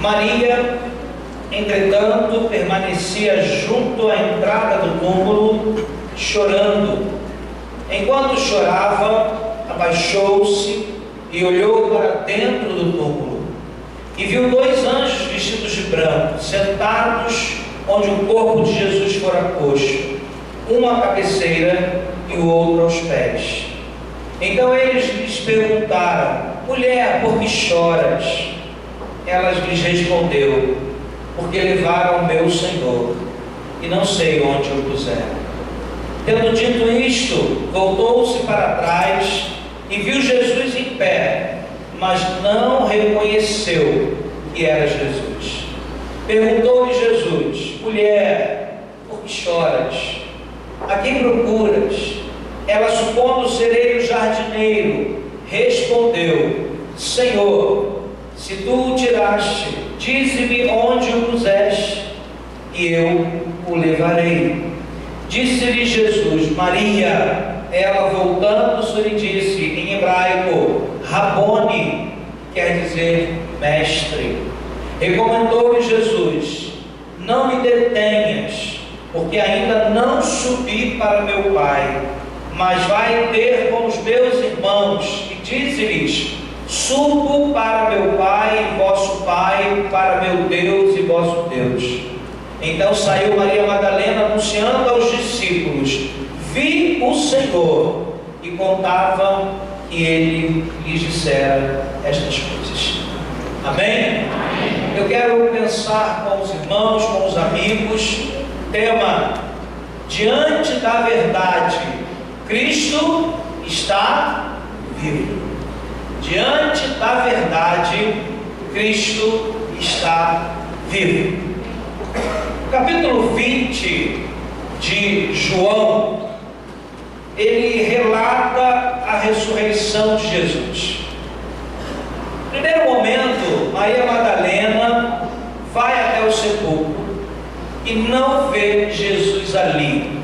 Maria, entretanto, permanecia junto à entrada do túmulo, chorando. Enquanto chorava, abaixou-se e olhou para dentro do túmulo, e viu 2 anjos vestidos de branco, sentados onde o corpo de Jesus fora posto, um à cabeceira e o outro aos pés. Então eles lhes perguntaram: mulher, por que choras? Elas lhes respondeu: porque levaram o meu Senhor, e não sei onde o puseram. Tendo dito isto, voltou-se para trás e viu Jesus em pé, mas não reconheceu que era Jesus. Perguntou-lhe Jesus: mulher, por que choras? A quem procuras? Ela, supondo ser ele o jardineiro, respondeu: Senhor, se tu o tiraste, dize-me onde o puseste, e eu o levarei. Disse-lhe Jesus: Maria. Ela, voltando-se, lhe disse em hebraico: Rabone, quer dizer mestre. Recomendou-lhe Jesus: não me detenhas, porque ainda não subi para meu Pai, mas vai ter com os meus irmãos, e dize-lhes: subo para meu Pai e vosso Pai, para meu Deus e vosso Deus. Então saiu Maria Madalena anunciando aos discípulos: vi o Senhor, e contavam que ele lhes dissera estas coisas. Amém? Eu quero pensar com os irmãos, com os amigos, tema: diante da verdade, Cristo está vivo. Diante da verdade, Cristo está vivo. Capítulo 20 de João, ele relata a ressurreição de Jesus. No primeiro momento, Maria Madalena vai até o sepulcro e não vê Jesus ali.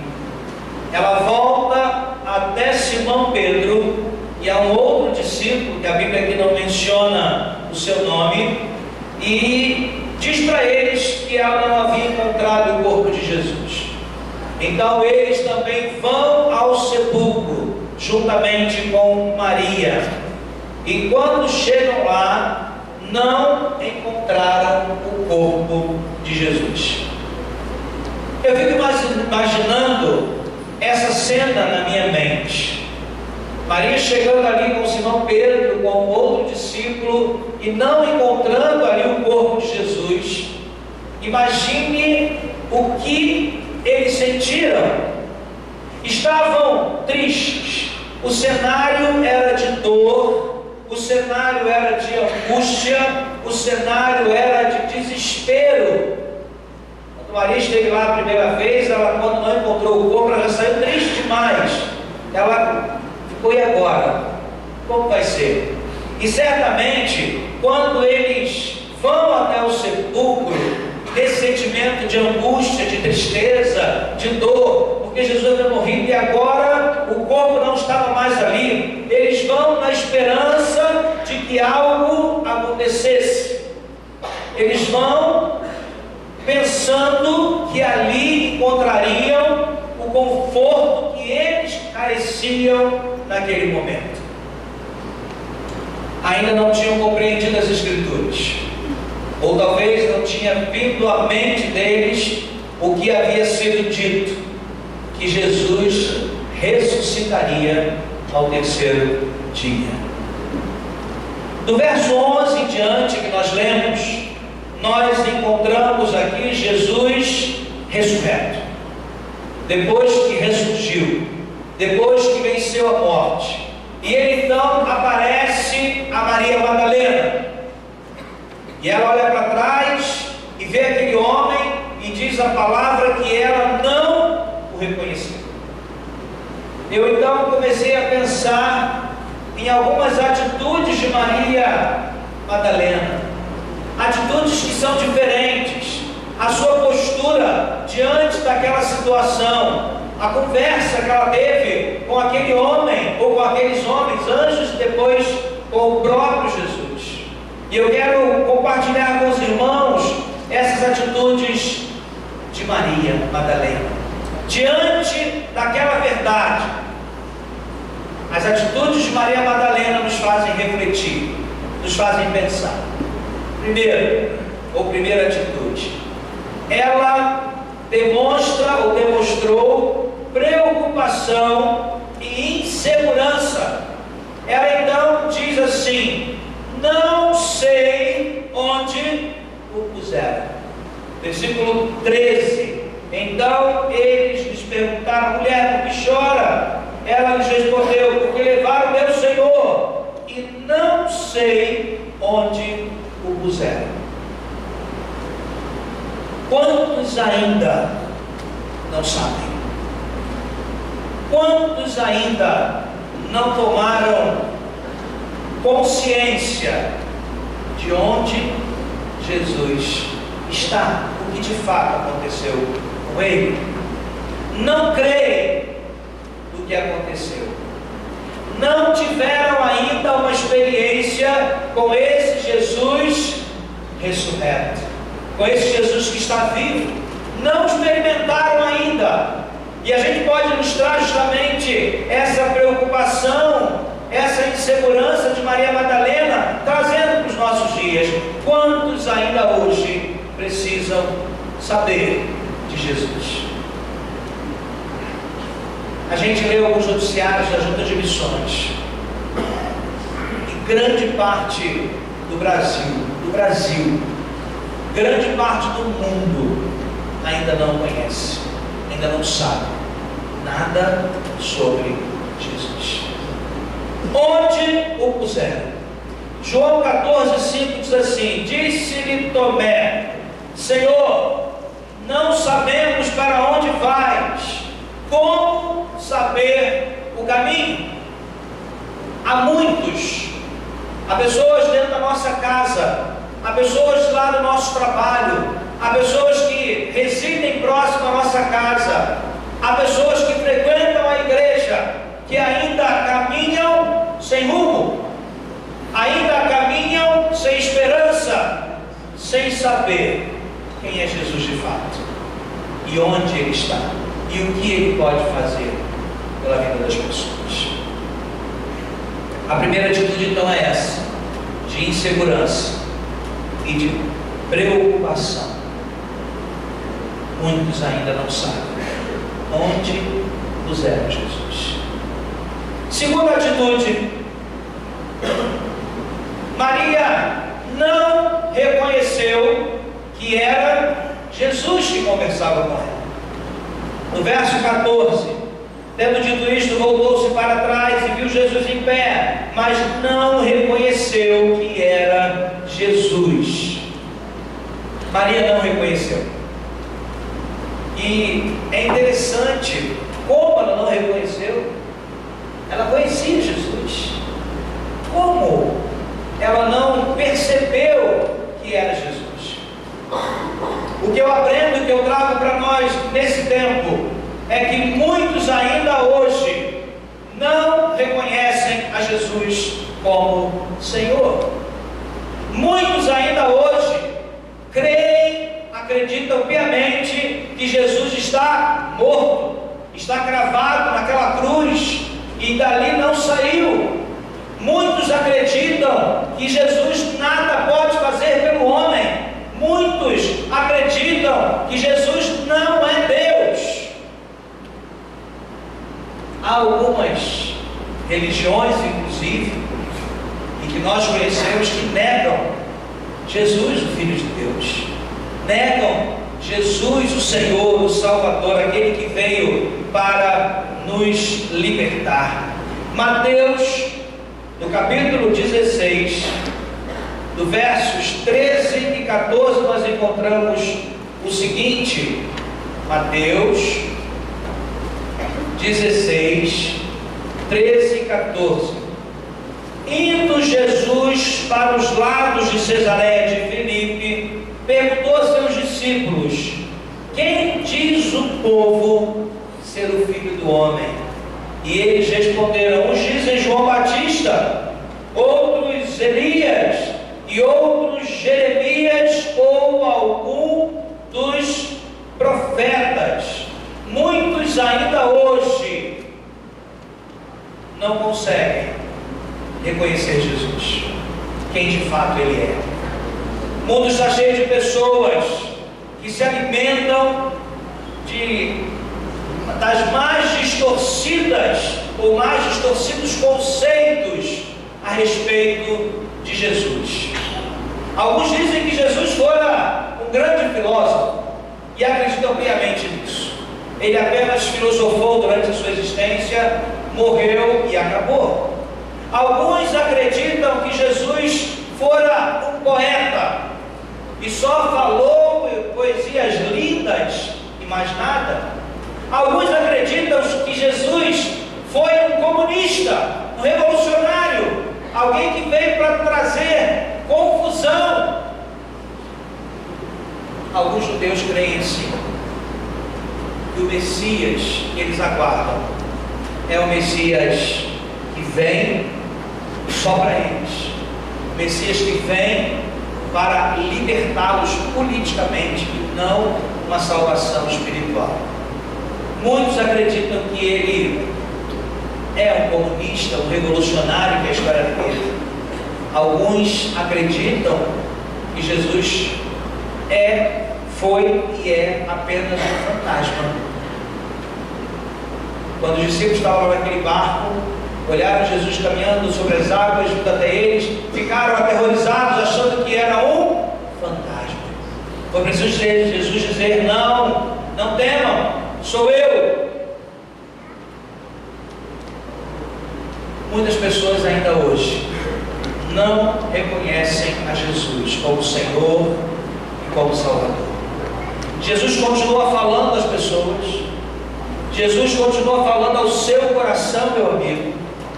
Ela volta até Simão Pedro e a um outro discípulo, que a Bíblia aqui não menciona o seu nome, e diz para eles que ela não havia encontrado o corpo de Jesus. Então eles também vão ao sepulcro juntamente com Maria, e quando chegam lá, não encontraram o corpo de Jesus. Eu fico imaginando essa cena na minha mente. Maria chegando ali com Simão Pedro, com outro discípulo, e não encontrando ali o corpo de Jesus. Imagine o que eles sentiram. Estavam tristes. O cenário era de dor, o cenário era de angústia, o cenário era de desespero. Quando Maria esteve lá a primeira vez, ela, quando não encontrou o corpo, ela já saiu triste demais. Ela ficou: e agora? Como vai ser? E certamente, quando eles vão até o sepulcro, esse sentimento de angústia, de tristeza, de dor, porque Jesus havia morrido e agora o corpo não estava mais ali, eles vão na esperança de que algo acontecesse. Eles vão pensando que ali encontrariam o conforto que eles careciam naquele momento. Ainda não tinham compreendido as Escrituras, ou talvez não tinha vindo à mente deles o que havia sido dito, que Jesus ressuscitaria ao terceiro dia. Do verso 11 em diante que nós lemos, nós encontramos aqui Jesus ressurreto, depois que ressurgiu, depois que venceu a morte. E ele então aparece a Maria Madalena, e ela olha para trás e vê aquele homem, e diz a palavra que ela não o reconheceu. Eu então comecei a pensar em algumas atitudes de Maria Madalena, atitudes que são diferentes, a sua postura diante daquela situação, a conversa que ela teve com aquele homem, ou com aqueles homens, anjos, e depois com o próprio Jesus. E eu quero compartilhar com os irmãos Maria Madalena. Diante daquela verdade, as atitudes de Maria Madalena nos fazem refletir, nos fazem pensar. Primeira atitude, ela demonstra ou demonstrou preocupação e insegurança. Ela então diz assim: não sei onde o puseram. Versículo 13. Então eles lhes perguntaram: mulher, por que chora? Ela lhes respondeu: porque levaram meu Senhor e não sei onde o puseram. Quantos ainda não sabem? Quantos ainda não tomaram consciência de onde Jesus está? O que de fato aconteceu com ele? Não creem no que aconteceu. Não tiveram ainda uma experiência com esse Jesus ressurreto, com esse Jesus que está vivo. Não experimentaram ainda. E a gente pode ilustrar justamente essa preocupação, essa insegurança de Maria Madalena, trazendo para os nossos dias. Quantos ainda hoje precisam saber de Jesus? A gente lê alguns noticiários da Junta de Missões, e grande parte do Brasil, grande parte do mundo ainda não conhece, ainda não sabe nada sobre Jesus. Onde o puseram? João 14,5 diz assim: disse-lhe Tomé: Senhor, não sabemos para onde vais, como saber o caminho? Há pessoas dentro da nossa casa, há pessoas lá no nosso trabalho, há pessoas que residem próximo à nossa casa, há pessoas que frequentam a igreja, que ainda caminham sem rumo, ainda caminham sem esperança, sem saber quem é Jesus de fato, e onde Ele está, e o que Ele pode fazer pela vida das pessoas. A primeira atitude então é essa, de insegurança e de preocupação. Muitos ainda não sabem onde puseram Jesus. Segunda atitude, Maria não reconheceu que era Jesus que conversava com ela. No verso 14, tendo dito isto, voltou-se para trás e viu Jesus em pé, mas não reconheceu que era Jesus. Maria não reconheceu. E é interessante como ela não reconheceu. Ela conhecia Jesus. Como ela não percebeu que era Jesus? O que eu aprendo, o que eu trago para nós nesse tempo, é que muitos ainda hoje não reconhecem a Jesus como Senhor. Muitos ainda hoje creem, acreditam piamente que Jesus está morto, está cravado naquela cruz e dali não saiu. Muitos acreditam que Jesus nada pode fazer pelo homem. Muitos acreditam que Jesus não é Deus. Há algumas religiões, inclusive, e que nós conhecemos, que negam Jesus, o Filho de Deus, negam Jesus, o Senhor, o Salvador, aquele que veio para nos libertar. Mateus, no capítulo 16, do versos 13 e 14, nós encontramos o seguinte. Mateus 16, 13 e 14. Indo Jesus para os lados de Cesareia de Filipe, perguntou a seus discípulos: quem diz o povo ser o Filho do Homem? E eles responderam: uns dizem João Batista, outros Elias, e outros Jeremias ou algum dos profetas. conhecer Jesus, quem de fato Ele é. O mundo está cheio de pessoas que se alimentam das mais distorcidas ou mais distorcidos conceitos a respeito de Jesus. Alguns dizem que Jesus fora um grande filósofo e acreditam piamente nisso. Ele apenas filosofou durante a sua existência, morreu e acabou. Alguns acreditam que Jesus fora um poeta e só falou poesias lindas e mais nada. Alguns acreditam que Jesus foi um comunista, um revolucionário, alguém que veio para trazer confusão. Alguns judeus creem assim, que o Messias que eles aguardam é o Messias que vem só para eles, o Messias que vem para libertá-los politicamente e não uma salvação espiritual. Muitos acreditam que ele é um comunista, um revolucionário, que é a história dele. Alguns acreditam que Jesus foi e é apenas um fantasma. Quando os discípulos estavam naquele barco, olharam Jesus caminhando sobre as águas, vindo até eles, ficaram aterrorizados, achando que era um fantasma. Foi preciso Jesus dizer: não temam, sou eu. Muitas pessoas ainda hoje não reconhecem a Jesus como Senhor e como Salvador. Jesus continua falando às pessoas, Jesus continua falando ao seu coração, meu amigo.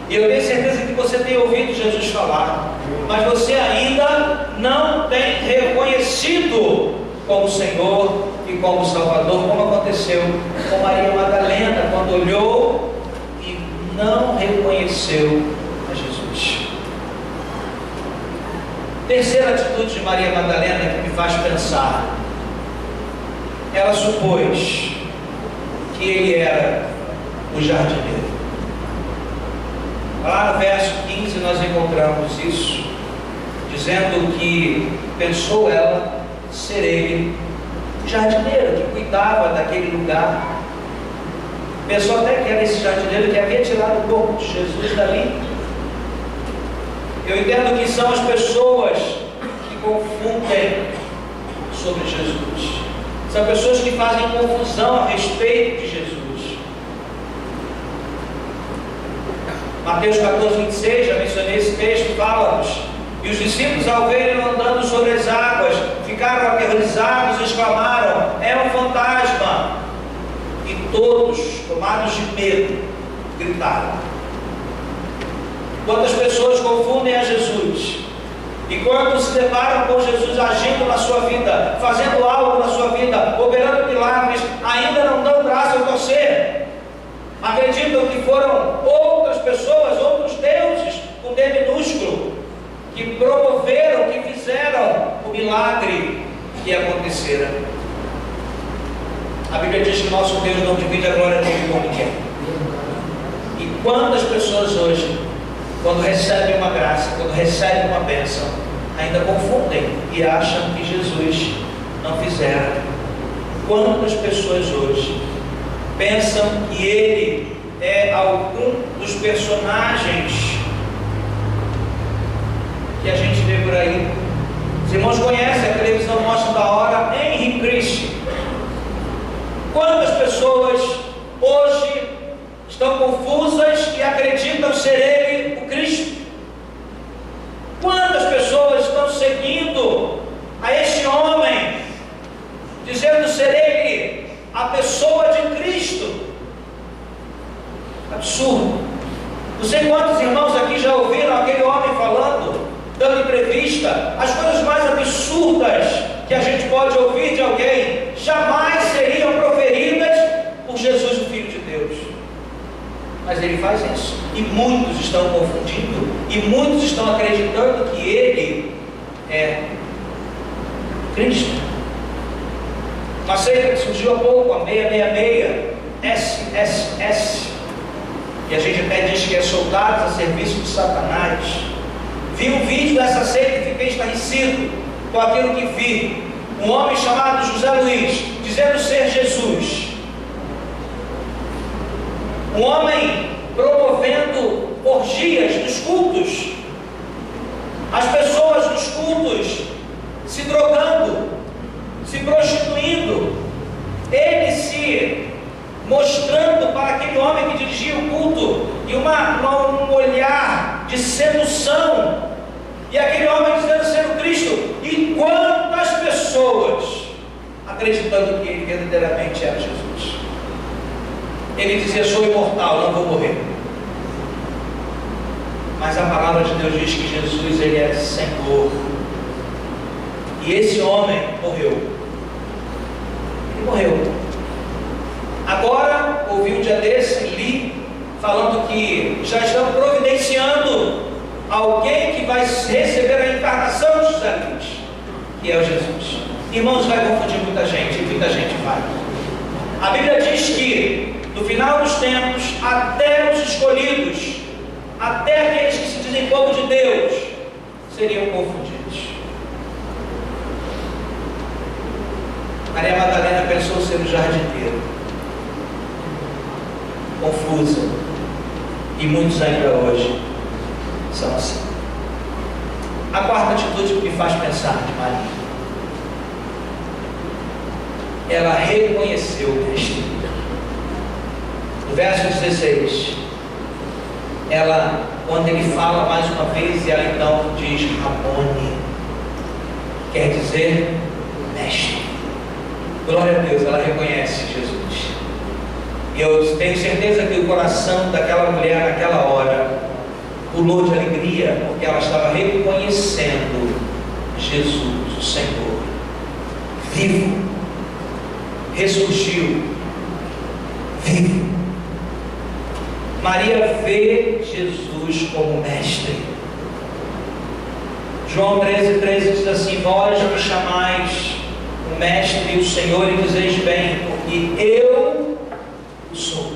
E eu tenho certeza que você tem ouvido Jesus falar, mas você ainda não tem reconhecido como Senhor e como Salvador, como aconteceu com Maria Madalena, quando olhou e não reconheceu a Jesus. Terceira atitude de Maria Madalena que me faz pensar: ela supôs que ele era o jardineiro. Lá no verso 15 nós encontramos isso, dizendo que pensou ela ser ele o jardineiro que cuidava daquele lugar. Pensou até que era esse jardineiro que havia tirado o corpo de Jesus dali. Eu entendo que são as pessoas que confundem sobre Jesus. São pessoas que fazem confusão a respeito de Jesus. Mateus 14, 26, já mencionei esse texto, fala-nos: e os discípulos, ao verem andando sobre as águas, ficaram aterrorizados e exclamaram: é um fantasma. E todos, tomados de medo, gritaram. Quantas pessoas confundem a Jesus, e quando se deparam com Jesus agindo na sua vida, fazendo algo na sua vida, operando milagres, ainda não dão braço a torcer. Acreditam que foram outras pessoas, outros deuses, com D minúsculo, que promoveram, que fizeram o milagre que acontecera. A Bíblia diz que nosso Deus não divide a glória dele com ninguém. E quantas pessoas hoje, quando recebem uma graça, quando recebem uma bênção, ainda confundem e acham que Jesus não fizera. Quantas pessoas hoje pensam que ele é algum dos personagens que a gente vê por aí. Os irmãos conhecem, a televisão mostra da hora Henry Cristo. Quantas pessoas hoje estão confusas e acreditam ser ele o Cristo? Quantas pessoas estão seguindo a este homem, dizendo ser ele a pessoa de Cristo? Absurdo. Não sei quantos irmãos aqui já ouviram aquele homem falando, dando entrevista. As coisas mais absurdas que a gente pode ouvir de alguém jamais seriam proferidas por Jesus, o Filho de Deus. Mas ele faz isso, e muitos estão confundindo, e muitos estão acreditando que ele é Cristo. Uma seita que surgiu há pouco, a 666, SSS, que a gente até diz que é soldados a serviço de Satanás. Vi um vídeo dessa seita e fiquei estarrecido com aquilo que vi. Um homem chamado José Luiz, dizendo ser Jesus. Um homem promovendo orgias nos cultos. As pessoas nos cultos se drogando, se prostituindo. Ele se mostrando para aquele homem que dirigia o culto e um olhar de sedução. E aquele homem dizendo ser o Cristo. E quantas pessoas acreditando que ele verdadeiramente era Jesus. Ele dizia: sou imortal, não vou morrer. Mas a palavra de Deus diz que Jesus, ele é Senhor. E esse homem morreu. Ele morreu. Agora, ouvi um dia desse, li, falando que já estão providenciando alguém que vai receber a encarnação de José Luiz, que é o Jesus. Irmãos, vai confundir muita gente, e muita gente vai. A Bíblia diz que no final dos tempos, até os escolhidos, até aqueles que se dizem povo de Deus, seriam confundidos. Maria Madalena pensou ser o jardineiro, confusa, e muitos ainda hoje são assim. A quarta atitude que me faz pensar de Maria: ela reconheceu o Mestre. No verso 16, ela, quando ele fala mais uma vez, ela então diz Rabone, quer dizer Mestre. Glória a Deus, ela reconhece Jesus. E eu tenho certeza que o coração daquela mulher naquela hora pulou de alegria, porque ela estava reconhecendo Jesus, o Senhor, vivo, ressurgiu, vivo. Maria vê Jesus como Mestre. João 13,13 diz assim: vós me chamais o Mestre e o Senhor, e dizeis bem, porque eu o sou.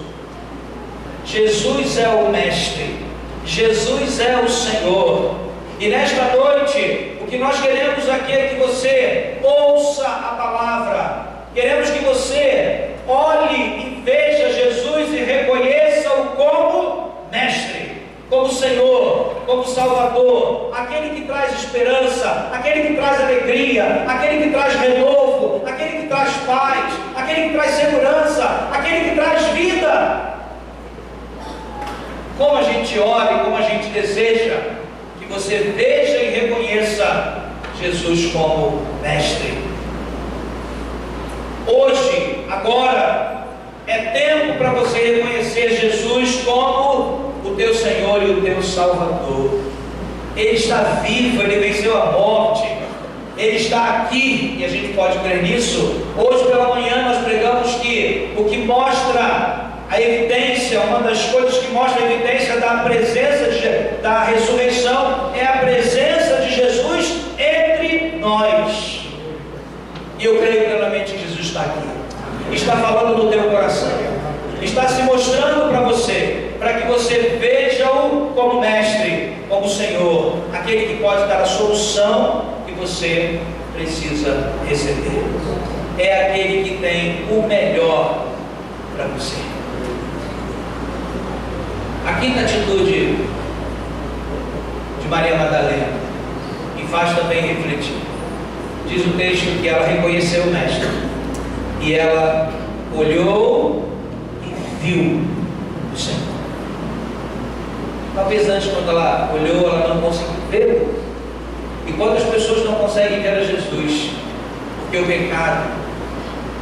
Jesus é o Mestre, Jesus é o Senhor. E nesta noite, o que nós queremos aqui é que você ouça a palavra. Queremos que você olhe e veja Jesus e reconheça-o como Mestre, como Senhor, como Salvador, aquele que traz esperança, aquele que traz alegria, aquele que traz renovo, aquele que traz paz, aquele que traz segurança, aquele que traz vida. Como a gente ora e como a gente deseja que você veja e reconheça Jesus como Mestre. Hoje, agora, é tempo para você reconhecer Jesus como o teu Senhor e o teu Salvador. Ele está vivo, Ele venceu a morte, Ele está aqui, e a gente pode crer nisso. Hoje pela manhã nós pregamos que o que mostra a evidência, uma das coisas que mostra a evidência da presença da ressurreição é a presença de Jesus entre nós. E eu creio plenamente que Jesus está aqui, está falando no teu coração, está se mostrando para você, para que você veja-o como Mestre, como Senhor, aquele que pode dar a solução que você precisa receber. É aquele que tem o melhor para você. A quinta atitude de Maria Madalena me faz também refletir. Diz o texto que ela reconheceu o Mestre, e ela olhou e viu o Senhor. Talvez antes, quando ela olhou, ela não conseguiu vê-lo. E quando as pessoas não conseguem ver a Jesus, porque o pecado,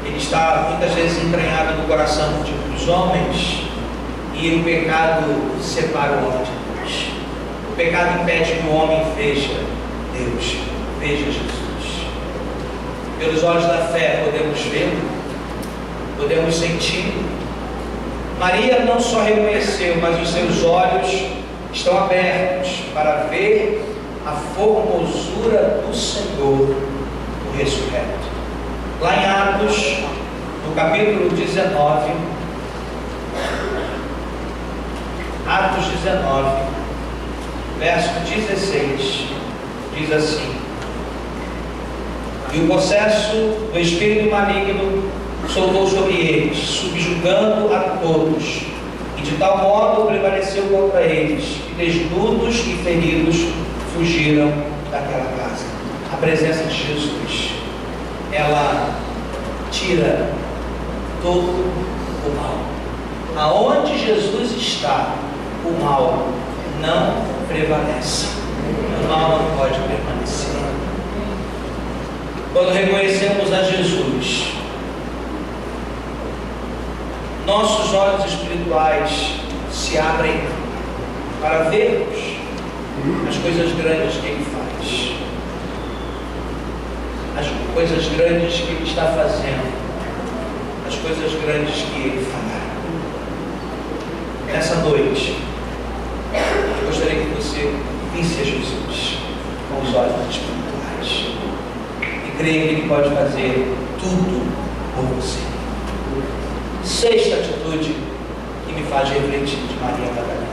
ele está muitas vezes entranhado no coração dos homens, e o pecado separa o homem de Deus. O pecado impede que o homem veja Deus, veja Jesus. Pelos olhos da fé podemos vê-lo, podemos senti-lo. Maria não só reconheceu, mas os seus olhos estão abertos para ver a formosura do Senhor, o ressurreto. Lá em Atos, no capítulo 19, Atos 19, verso 16, diz assim: e o processo do espírito maligno soltou sobre eles, subjugando a todos, e de tal modo prevaleceu contra eles, que desnudos e feridos fugiram daquela casa. A presença de Jesus, ela tira todo o mal. Aonde Jesus está, o mal não prevalece. O mal não pode permanecer. Quando reconhecemos a Jesus, nossos olhos espirituais se abrem para vermos as coisas grandes que Ele faz, as coisas grandes que Ele está fazendo, as coisas grandes que Ele fará. Nessa noite, eu gostaria que você visse a Jesus com os olhos espirituais e creia que Ele pode fazer tudo por você. Sexta atitude que me faz refletir de Maria Madalena: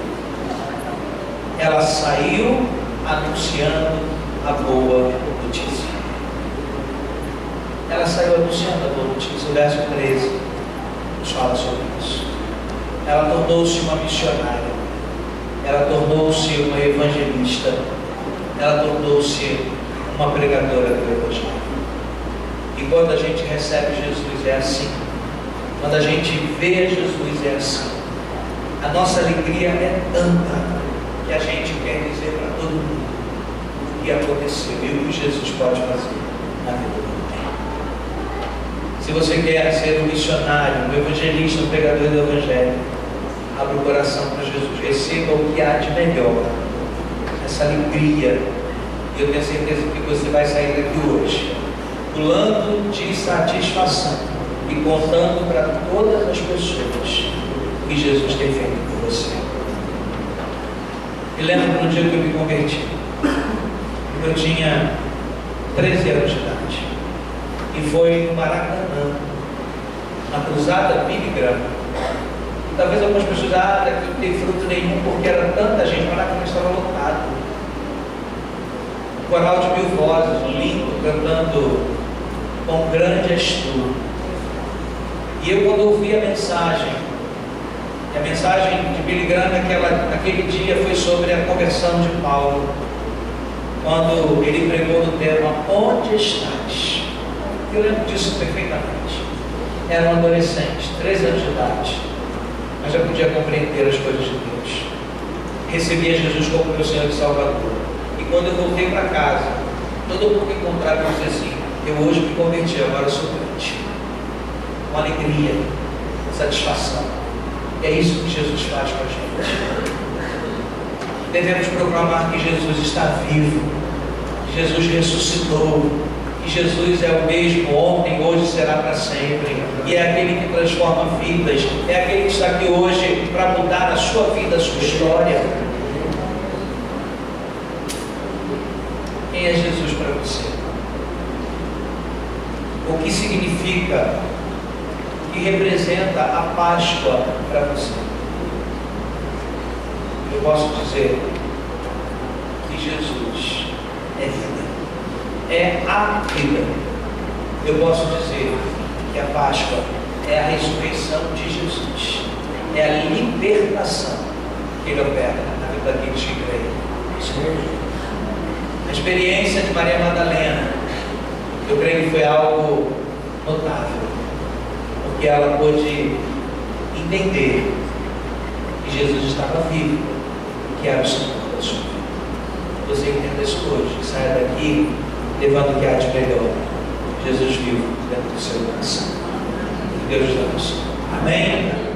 ela saiu anunciando a boa notícia. Ela saiu anunciando a boa notícia. O verso 13 nos fala sobre isso. Ela tornou-se uma missionária, ela tornou-se uma evangelista, ela tornou-se uma pregadora do Evangelho. E quando a gente recebe Jesus é assim. Quando a gente vê Jesus é assim. A nossa alegria é tanta que a gente quer dizer para todo mundo o que aconteceu e o que Jesus pode fazer na vida do mundo. Se você quer ser um missionário, um evangelista, um pregador do Evangelho, abra o coração para Jesus, receba o que há de melhor, essa alegria, e eu tenho certeza que você vai sair daqui hoje pulando de satisfação e contando para todas as pessoas o que Jesus tem feito por você. Me lembro no dia que eu me converti, eu tinha 13 anos de idade, e foi no Maracanã, na cruzada Billy Graham. Talvez algumas pessoas, daqui não tem fruto nenhum, porque era tanta gente, o Maracanã estava lotado. O coral de 1000 vozes, lindo, cantando com grande estudo. E eu, quando ouvi a mensagem de Billy Graham naquele dia foi sobre a conversão de Paulo, quando ele pregou no tema Onde estás? Eu lembro disso perfeitamente. Era um adolescente, 13 anos de idade, mas já podia compreender as coisas de Deus. Recebia Jesus como meu Senhor e Salvador. E quando eu voltei para casa, todo mundo que encontrava eu dizia assim: eu hoje me converti, agora eu sou crente. Com alegria, satisfação. E é isso que Jesus faz com a gente. Devemos proclamar que Jesus está vivo, que Jesus ressuscitou, que Jesus é o mesmo ontem, hoje, será para sempre, e é aquele que transforma vidas, é aquele que está aqui hoje para mudar a sua vida, a sua história. Quem é Jesus para você? O que significa, o que representa a Páscoa para você? Eu posso dizer que Jesus é vida, é a vida. Eu posso dizer que a Páscoa é a ressurreição de Jesus, é a libertação que Ele opera na vida daqueles que creem. A experiência de Maria Madalena, eu creio que foi algo notável, porque ela pôde entender que Jesus estava vivo, que era o Senhor da sua vida. Você entenda isso hoje, que saia daqui levando o que há de melhor, Jesus vivo dentro do seu coração. Que Deus nos abençoe. Amém?